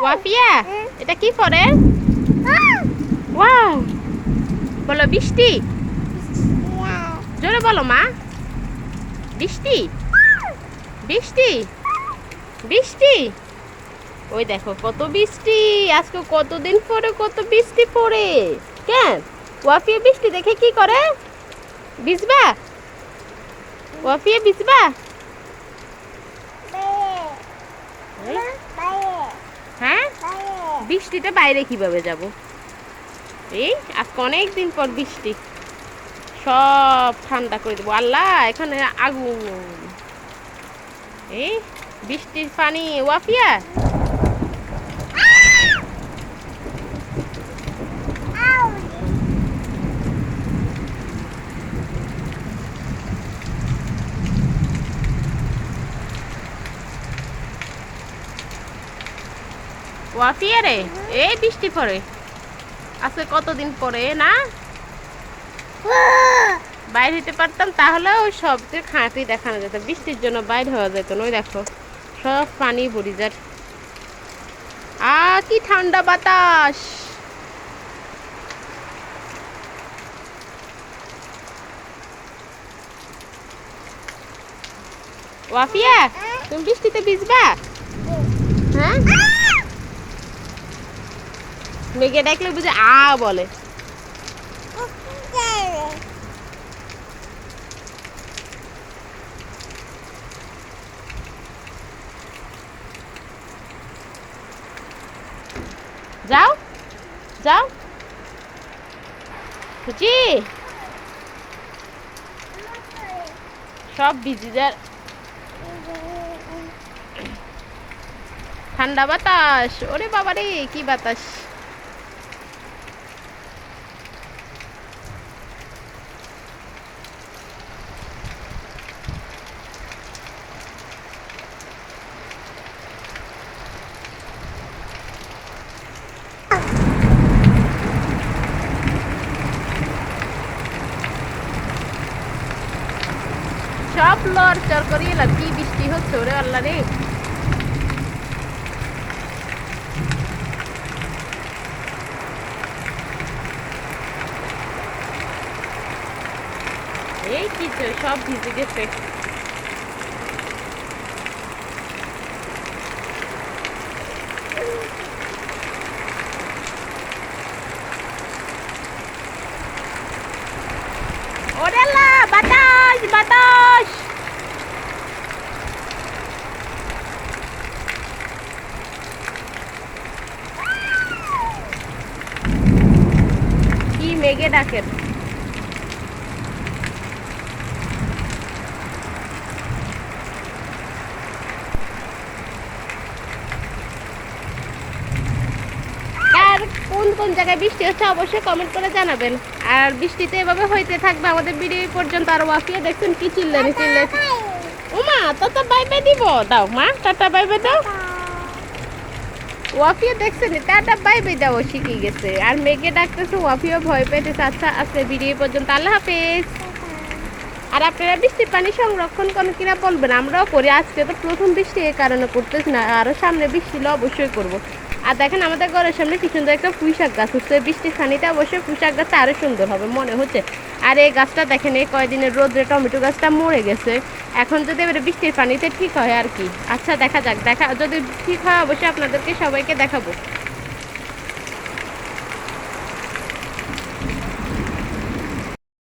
ওয়াফিয়া এটা কি পরে? ওয়াও, বলো বৃষ্টি। জোরে বলো মা। বৃষ্টি বৃষ্টি বৃষ্টি। ওই দেখো কত বৃষ্টি, আজকে কতদিন পরে কত বৃষ্টি পড়ে। কেন ওয়াফিয়া বৃষ্টি দেখে কি করে? ভিজবা? ওয়াফিয়া ভিজবা? হ্যাঁ, বৃষ্টিতে বাইরে কিভাবে যাব? এই আজকে অনেক দিন পর বৃষ্টি, সব ঠান্ডা করে দেবো। আল্লাহ এখানে আগুন। এই বৃষ্টির পানি। ওয়াফিয়া ওয়াফিয়া রে, এই বৃষ্টি পড়ে আজকে কতদিন পরে না, বাইরে হইতে পারতাম তাহলে ওই সব খাঁটি দেখানো যেত। বৃষ্টির জন্য বাইরে হওয়া যেত না। ওই দেখো সব পানি ভরি যায়। কি ঠান্ডা বাতাস। ওয়াফিয়া তুমি বৃষ্টিতে ভিজবা? হ্যাঁ, মেঘে ডাকলে বুঝে বলে। যাও যাও খুচি, সব ভিজে যায়। ঠান্ডা বাতাস, ওরে বাবা রে কি বাতাস। সব লড়চড় করিয়ে এলাম, কি বৃষ্টি হচ্ছে ওরে আল্লাহ রে। এই কিছু সব ভিজে গেছে। ওরে আল্লাহ, বাতাস বাতাস। কি মেঘে ডাকেন। কোন কোন জায়গায় বৃষ্টি হচ্ছে অবশ্যই কমেন্ট করে জানাবেন। আর বৃষ্টিতে এভাবে হইতে থাকবে আমাদের ভিডিও পর্যন্ত। আর ওয়াফিয়া দেখছেন কি চিল্লানি চিল্লানি। ওমা টাটা বাই বাই দিব, দাও মা টাটা বাই বাই দাও। ওয়াফিয়া দেখছেন টাটা বাই বাই দাও শিখে গেছে। আর মেঘে ডাকতেছে, ওয়াফিয়া ভয় পেতেছে। আচ্ছা আজকে ভিডিও পর্যন্ত, আল্লাহ হাফেজ। আর আপনারা বৃষ্টির পানি সংরক্ষণ করেন কিনা বলবেন, আমরাও করি। আজকে তো প্রথম বৃষ্টি এই কারণে করতেছি না, আরও সামনে বৃষ্টি হলে অবশ্যই করবো। আর দেখেন আমাদের ঘরের সামনে কি সুন্দর একটা পুঁই শাক গাছ হচ্ছে। বৃষ্টির পানিতে অবশ্যই পুঁই শাক গাছটা আরও সুন্দর হবে মনে হচ্ছে। আর এই গাছটা দেখেন এই কয়দিনের রোদ্রে টমেটো গাছটা মরে গেছে। এখন যদি এবারে বৃষ্টির পানিতে ঠিক হয় আর কি। আচ্ছা দেখা যাক, যদি ঠিক হয় অবশ্যই আপনাদেরকে সবাইকে দেখাবো।